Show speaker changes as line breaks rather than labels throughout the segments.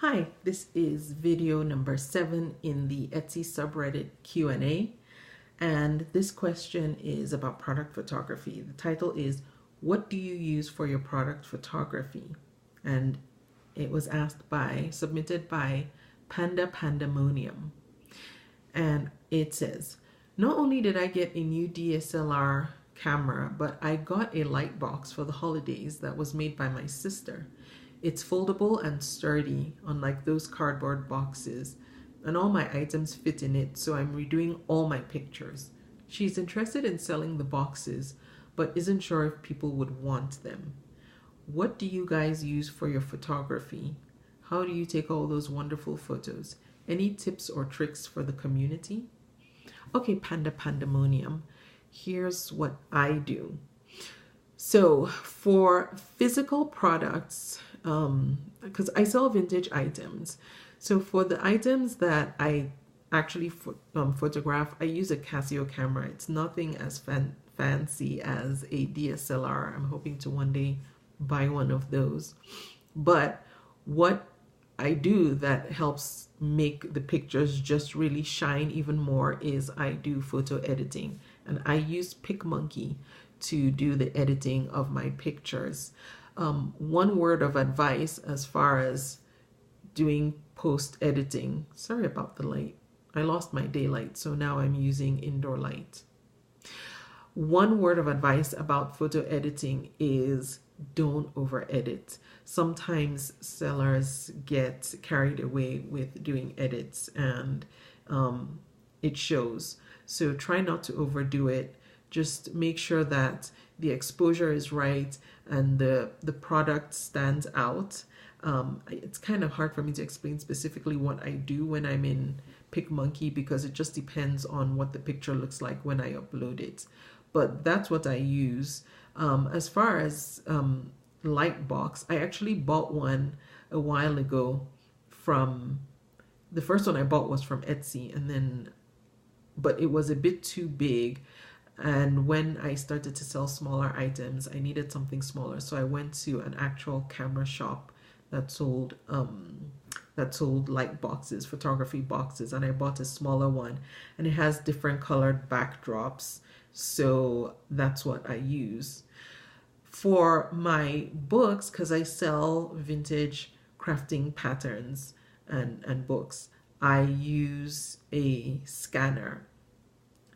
Hi, this is video number 7 in the Etsy subreddit Q&A, and this question is about product photography. The title is, what do you use for your product photography? And it was submitted by Panda Pandemonium. And it says, not only did I get a new DSLR camera, but I got a light box for the holidays that was made by my sister. It's foldable and sturdy, unlike those cardboard boxes, and all my items fit in it, so I'm redoing all my pictures. She's interested in selling the boxes, but isn't sure if people would want them. What do you guys use for your photography? How do you take all those wonderful photos? Any tips or tricks for the community? Okay, Panda Pandemonium, here's what I do. So for physical products, because I sell vintage items, so for the items that I actually photograph, I use a Casio camera. It's nothing as fancy as a DSLR. I'm hoping to one day buy one of those. But what I do that helps make the pictures just really shine even more is I do photo editing, and I use PicMonkey to do the editing of my pictures. One word of advice as far as doing post editing. Sorry about the light. I lost my daylight, so now I'm using indoor light. One word of advice about photo editing is don't over edit. Sometimes sellers get carried away with doing edits and it shows. So try not to overdo it. Just make sure that the exposure is right and the product stands out. It's kind of hard for me to explain specifically what I do when I'm in PicMonkey because it just depends on what the picture looks like when I upload it. But that's what I use. As far as light box, I actually bought one a while ago the first one I bought was from Etsy, but it was a bit too big. And when I started to sell smaller items, I needed something smaller. So I went to an actual camera shop that sold light boxes, photography boxes, and I bought a smaller one, and it has different colored backdrops. So that's what I use. For my books, because I sell vintage crafting patterns and books, I use a scanner.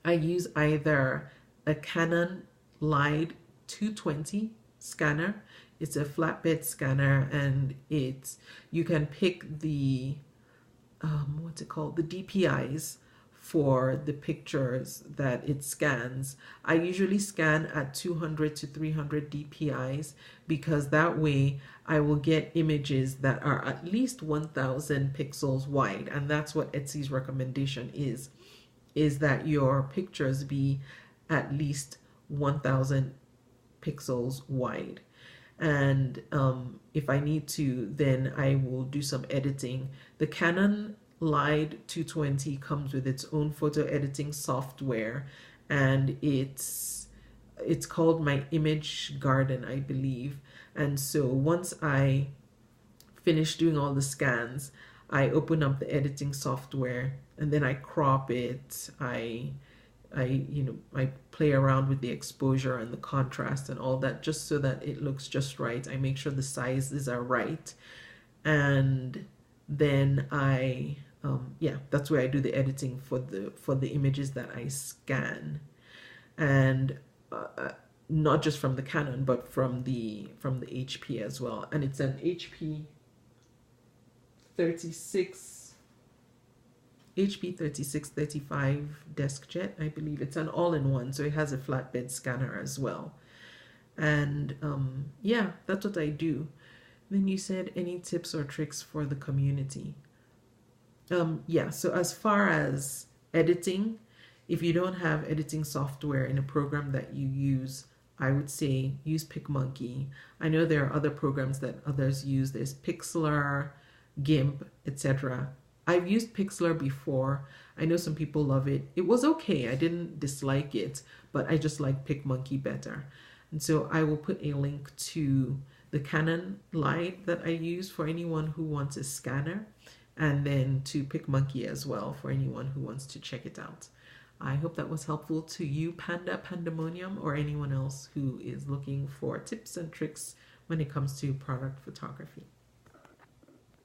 I use either a Canon LIDE 220 scanner. It's a flatbed scanner, and you can pick the the DPIs for the pictures that it scans. I usually scan at 200 to 300 DPIs because that way I will get images that are at least 1000 pixels wide, and that's what Etsy's recommendation is that your pictures be at least 1000 pixels wide. And if I need to, then I will do some editing. The Canon LIDE 220 comes with its own photo editing software, and it's called my Image Garden, I believe. And so once I finish doing all the scans, I open up the editing software and then I crop it. I play around with the exposure and the contrast and all that, just so that it looks just right. I make sure the sizes are right, and then that's where I do the editing for the images that I scan, and not just from the Canon, but from the HP as well. And it's an HP 3635 DeskJet, I believe. It's an all-in-one, so it has a flatbed scanner as well. And that's what I do. Then you said any tips or tricks for the community. So as far as editing, if you don't have editing software in a program that you use, I would say use PicMonkey. I know there are other programs that others use. There's Pixlr, GIMP, etc. I've used Pixlr before. I know some people love it. It was okay. I didn't dislike it, but I just like PicMonkey better. And so I will put a link to the Canon light that I use for anyone who wants a scanner, and then to PicMonkey as well for anyone who wants to check it out. I hope that was helpful to you, Panda Pandemonium, or anyone else who is looking for tips and tricks when it comes to product photography.